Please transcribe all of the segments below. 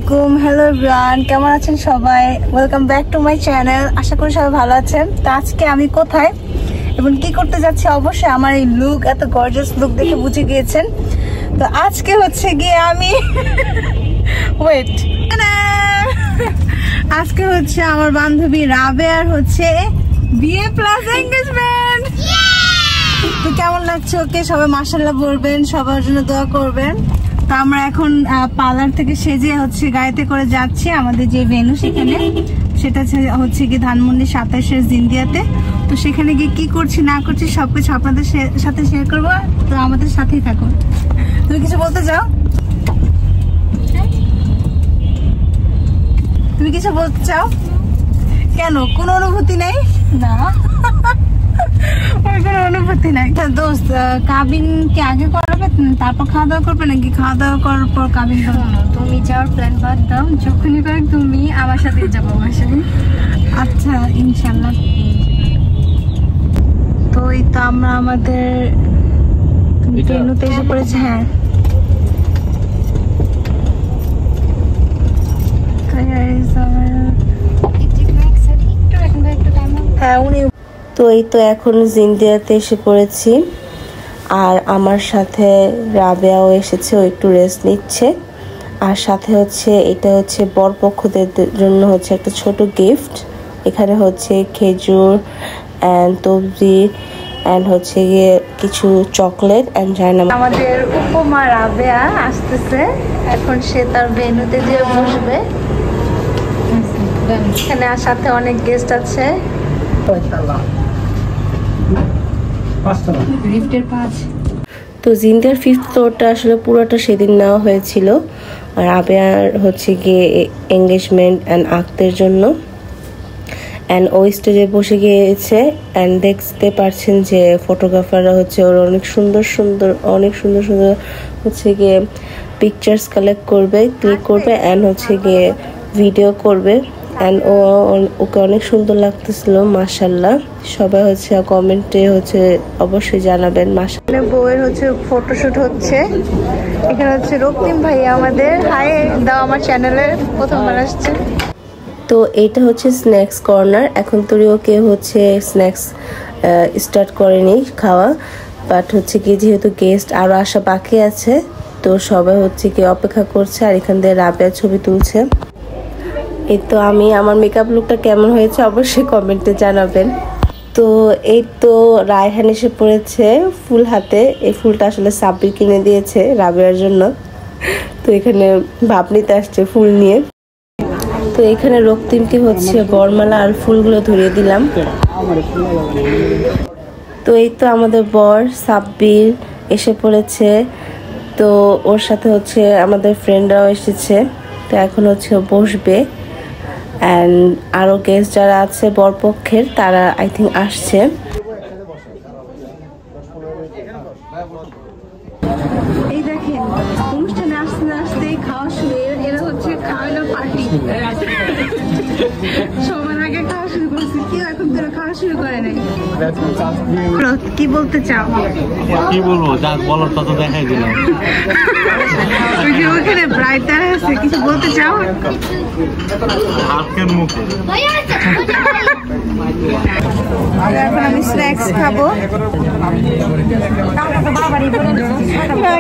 আলাইকুম, hello everyone, কেমন আছেন সবাই? Welcome back to my channel. আশা করি সবাই ভালো আছেন। তো আজকে আমি কোথায় এবং কি করতে যাচ্ছি, অবশ্যই আমার এই লুক, এত গর্জিয়াস লুক দেখে বুঝে গিয়েছেন। তো আজকে হচ্ছে গিয়ে আমি ওয়েট আজকে হচ্ছে আমার বান্ধবী রাবেয়ার হচ্ছে বিয়ে প্লাস এনগেজমেন্ট। তো কেমন লাগছে ওকে? সবাই মাশাআল্লাহ বলবেন, সবার জন্য দোয়া করবেন। তো আমরা এখন পার্লার থেকে সেজে হচ্ছে গাড়িতে করে যাচ্ছি আমাদের যে ভেন্যু, সেখানে সেটা হচ্ছে কি ধানমন্ডি 27-এর জিন্দিয়াতে। তো সেখানে গিয়ে কি করছি না করছি সবকিছু আপনাদের সাথে শেয়ার করবো। তো আমাদের সাথেই থাকুন। তুমি কিছু বলতে চাও? তুমি কিছু বলতে চাও? কেন, কোনো অনুভূতি নেই? না, কোনো অনুভূতি নাই। দোস্ত, কাবিন কি আগে করাবে তারপর খাওয়া দাওয়া করবে, নাকি খাওয়া দাওয়া করার পর কাবিন করবে? তুমি যাওয়ার প্ল্যান বাদ দাও, যখনই করে তুমি আমার সাথে যাবো বাসায়। আচ্ছা, ইনশাল্লাহ। তো এই তো আমরা আমাদের ভেন্যুতে এসে পড়েছি। তো এই তো এখন জিন্দিয়াতে এসে পড়েছি, আর আমার সাথে রাবেয়াও এসেছে, ও একটু রেস্ট নিচ্ছে। আর সাথে হচ্ছে এটা হচ্ছে বরপক্ষদের জন্য হচ্ছে একটা ছোট গিফট। এখানে হচ্ছে খেজুর অ্যান্ড তবজি অ্যান্ড হচ্ছে গিয়ে কিছু চকলেট অ্যান্ড জায়নামাজ। আমাদের উপমা রাবেয়া আসতেছে, এখন সে তার ভেন্যুতে যে বসবে। এখানে সাথে অনেক গেস্ট আছে। তো জিন্দিয়ার 5th ফ্লোরটা আসলে পুরোটা সেদিন নেওয়া হয়েছিল, আর রাবেয়ার হচ্ছে গিয়ে এঙ্গেজমেন্ট অ্যান্ড আক্তের জন্য। অ্যান্ড ওই স্টেজে বসে গিয়েছে, অ্যান্ড দেখতে পারছেন যে ফটোগ্রাফাররা হচ্ছে ওর অনেক সুন্দর হচ্ছে গিয়ে পিকচার্স কালেক্ট করবে, ক্লিক করবে অ্যান্ড হচ্ছে গিয়ে ভিডিও করবে। অ্যান্ড ওকে অনেক সুন্দর লাগতেছিল, মাশাআল্লাহ। সবাই হচ্ছে কমেন্টে হচ্ছে অবশ্যই জানাবেন। মাশাআল্লাহ। বউয়ের হচ্ছে ফটোশুট হচ্ছে। এখানে হচ্ছে রক্তিম ভাইয়া আমাদের। হাই দাও আমার চ্যানেলে, প্রথমবার আসছে। তো এইটা হচ্ছে স্ন্যাক্স কর্নার। এখন তোরই ওকে হচ্ছে স্ন্যাক্স স্টার্ট করেনি খাওয়া, বাট হচ্ছে কি যেহেতু গেস্ট আরও আসা বাকি আছে, তো সবাই হচ্ছে কি অপেক্ষা করছে। আর এখান দিয়ে রাবেয়া ছবি তুলছে। এই তো আমি আমার মেকআপ লুকটা কেমন হয়েছে অবশ্যই কমেন্টে জানাবেন। তো এই তো রায়হান এসে পড়েছে ফুল হাতে। এই ফুলটা আসলে সাব্বির কিনে দিয়েছে রাবেয়ার জন্য। তো এখানে ভাব নিতে আসছে ফুল নিয়ে। তো এখানে রক্তিমকে হচ্ছে বরমালা আর ফুলগুলো ধরিয়ে দিলাম। তো এই তো আমাদের বর সাব্বির এসে পড়েছে। তো ওর সাথে হচ্ছে আমাদের ফ্রেন্ডরাও এসেছে। তো এখন হচ্ছে বসবে, অ্যান্ড আরও গেস্ট যারা আছে বরপক্ষের তারা আই থিঙ্ক আসছে। এই দেখেন, অনুষ্ঠানে আসতে আসতে খাওয়া শুরু। এরা হচ্ছে খাওয়ানোর পার্টি। সবার আগে খাওয়া শুরু করছে, কেউ এখন তোরা খাওয়া শুরু করে নাই। কি বলতে চাও? কি বলবো, যা বলার তা তো দেখাই দিলাম। ওখানে ব্রাইটার আছে, কিছু বলতে চাও? হাতের মুখে এখন আমি স্ন্যাক্স খাবো।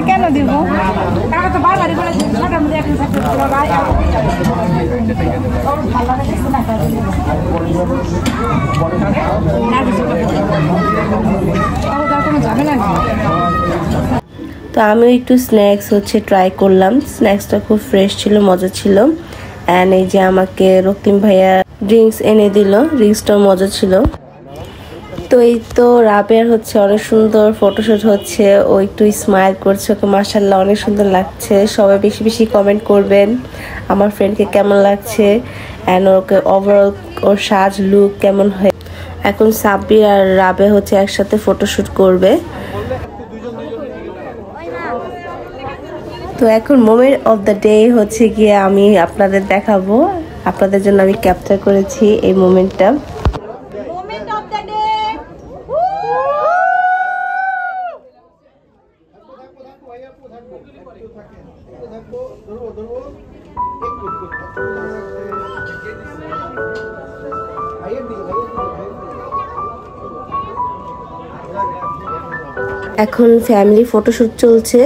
কেন দিব? তো আমিও একটু স্ন্যাক্স হচ্ছে ট্রাই করলাম। স্ন্যাক্সটা খুব ফ্রেশ ছিল, মজা ছিল। অ্যান্ড এই যে আমাকে রক্তিম ভাইয়া ড্রিঙ্কস এনে দিল, ড্রিঙ্কসটাও মজা ছিল। তো এই তো রাবেয়ার হচ্ছে অনেক সুন্দর ফটোশুট হচ্ছে, ও একটু স্মাইল করছে, ওকে মাশাআল্লাহ অনেক সুন্দর লাগছে। সবাই বেশি বেশি কমেন্ট করবেন আমার ফ্রেন্ডকে কেমন লাগছে, অ্যান্ড ওকে ওভারঅল ওর সাজ লুক কেমন হয়। এখন সাব্বির আর রাবে হচ্ছে একসাথে ফটোশুট করবে। তো এখন মোমেন্ট অফ দ্য ডে হচ্ছে গিয়ে আমি আপনাদের দেখাবো, আপনাদের জন্য আমি ক্যাপচার করেছি এই মোমেন্টটা। থাকবো এখন ফ্যামিলি ফটোশুট চলছে।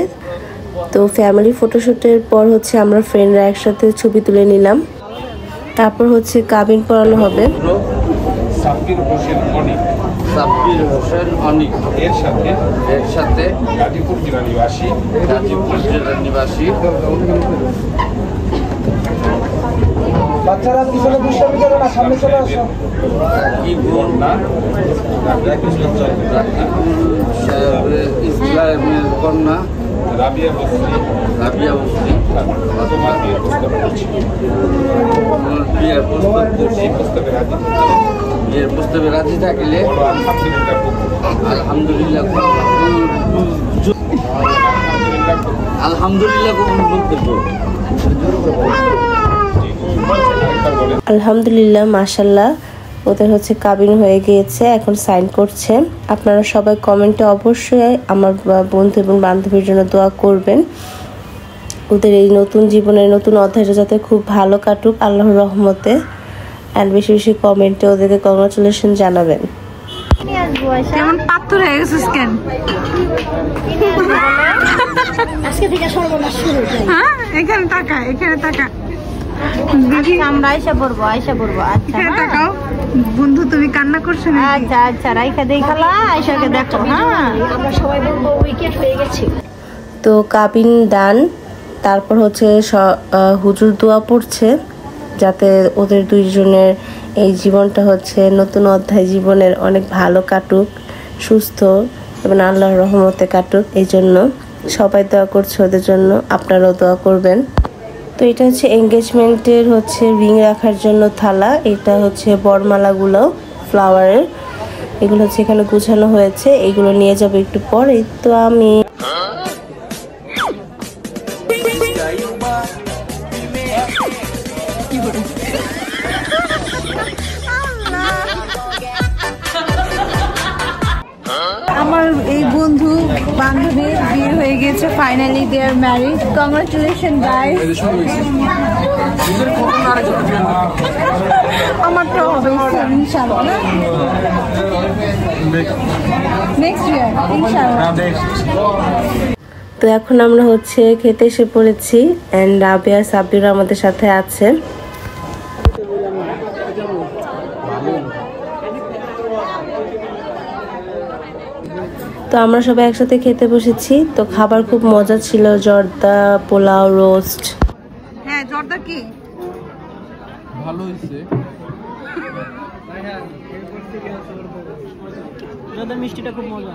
তো ফ্যামিলি ফটোশুটের পর হচ্ছে আমরা ফ্রেন্ডরা একসাথে ছবি তুলে নিলাম। তারপর হচ্ছে কাবিন পড়ানো হবে। সাব্বির হোসেন অনিক এর সাথে গাজীপুর জেলা নিবাসী বাচ্চারা পিছনে দুষ্টামি করে না, সামনে চলে আসো। ইসলামের কন্যা রাবিয়া বসরি বিয়ের প্রস্তাবে রাজি থাকলে আলহামদুলিল্লাহ আলহামদুলিল্লাহ মাশাল্লাহ ওদের হচ্ছে কাবিন হয়ে গিয়েছে। এখন সাইন করছে। আপনারা সবাই কমেন্টে অবশ্যই আমার বন্ধু এবং বান্ধবীর জন্য দোয়া করবেন। ওদের এই নতুন জীবনের নতুন অধ্যায়টা যাতে খুব ভালো কাটুক আল্লাহর রহমতে। অ্যান্ড বেশি বেশি কমেন্টে ওদেরকে কংগ্রাচুলেশন জানাবেন। কেমন পাথর হয়ে গেছিস কেন? আজকে থেকে সর্বনাশ শুরু। হ্যাঁ, এখানে টাকা আমরা আয়সা পড়বো আচ্ছা তাকাও। বন্ধু তুমি কান্না করছো না? আচ্ছা রাইখা দেই খালা আয়সাকে দেখো। হ্যাঁ, আমরা সবাই বলবো উইকেট হয়ে গেছে। তো কাবিন দান, তারপর হচ্ছে হুজুর দোয়া পড়ছে যাতে ওদের দুইজনের এই জীবনটা হচ্ছে নতুন অধ্যায় জীবনের অনেক ভালো কাটুক, সুস্থ এবং আল্লাহর রহমতে কাটুক। এই জন্য সবাই দোয়া করছে ওদের জন্য, আপনারাও দোয়া করবেন। তো এটা হচ্ছে এঙ্গেজমেন্টের হচ্ছে রিং রাখার জন্য থালা। এটা হচ্ছে বরমালাগুলো ফ্লাওয়ারের, এগুলো হচ্ছে এখানে গুছানো হয়েছে। এগুলো নিয়ে যাবো একটু পরে। তো আমি আমার এই বন্ধু বান্ধবীর বিয়ে হয়ে গেছে, finally they are married. Congratulation guys. আমারটা হবে ইনশাআল্লাহ নেক্সট ইয়ার ইনশাআল্লাহ। তো এখন আমরা হচ্ছে খেতে এসে পড়েছি। অ্যান্ড রাবিয়া সাব্বির আমাদের সাথে আছে। তো আমরা সবাই একসাথে খেতে বসেছি। তো খাবার খুব মজা ছিল, জর্দা, পোলাও, রোস্ট। হ্যাঁ, জর্দা কি ভালো হয়েছে। মিষ্টিটা খুব মজা।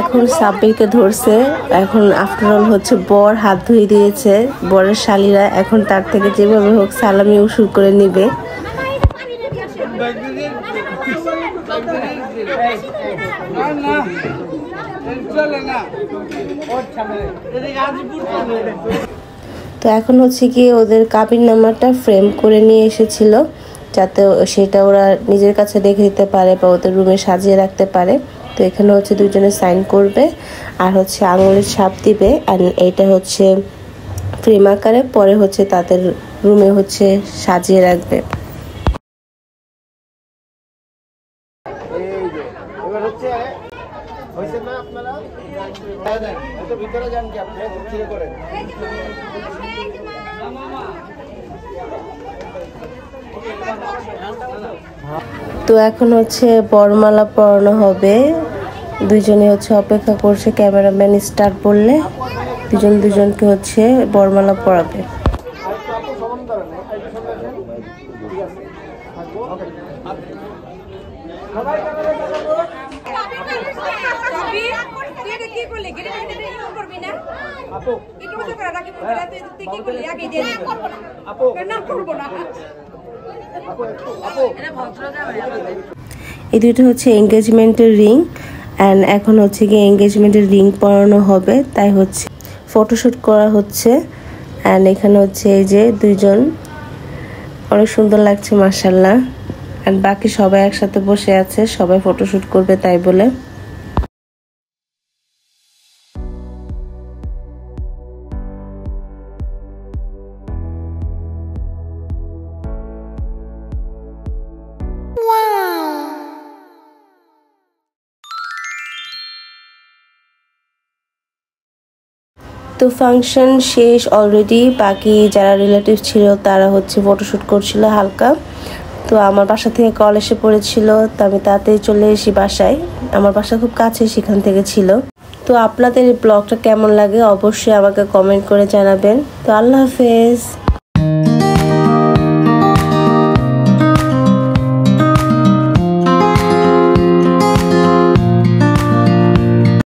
এখন সাব্বিরকে ধরছে। এখন আফটার অল হচ্ছে বর হাত ধুয়ে দিয়েছে। বরের শালীরা এখন তার থেকে যেভাবে হোক সালামি উসুল করে নিবে। তো এখন হচ্ছে কি ওদের কাবিন নামাটা ফ্রেম করে নিয়ে এসেছিল যাতে সেটা ওরা নিজের কাছে রেখে দিতে পারে বা ওদের রুমে সাজিয়ে রাখতে পারে। তো এখানে হচ্ছে দুজনে সাইন করবে আর হচ্ছে আঙুলের ছাপ দিবে। আর এইটা হচ্ছে ফ্রেম আকারে পরে হচ্ছে তাদের রুমে হচ্ছে সাজিয়ে রাখবে। এবার হচ্ছে হয়েছে না আপনারা ভিতরে যান কি আপনি ঠিক করেন। তো এখন হচ্ছে বরমালা পরানো হবে। দুইজনে হচ্ছে অপেক্ষা করছে, ক্যামেরাম্যান স্টার্ট বললে দুজনকে হচ্ছে বরমালা পরাবে। এই দুটো হচ্ছে এঙ্গেজমেন্টের রিং। অ্যান্ড এখন হচ্ছে গিয়ে এঙ্গেজমেন্টের রিং পরানো হবে, তাই হচ্ছে ফটোশুট করা হচ্ছে। অ্যান্ড এখানে হচ্ছে এই যে দুইজন, অনেক সুন্দর লাগছে মাশাআল্লাহ। অ্যান্ড বাকি সবাই একসাথে বসে আছে, সবাই ফটোশুট করবে তাই বলে। তো ফাংশন শেষ অলরেডি, বাকি যারা রিলেটিভ ছিল তারা হচ্ছে ফটোশ্যুট করছিল হালকা। তো আমার বাসা থেকে কল এসে পড়েছিল, তো আমি তাড়াতাড়ি চলে এসি বাসায়। আমার বাসা খুব কাছে সেখান থেকে ছিল। তো আপনাদের এই ব্লগটা কেমন লাগে অবশ্যই আমাকে কমেন্ট করে জানাবেন। তো আল্লাহ হাফেজ।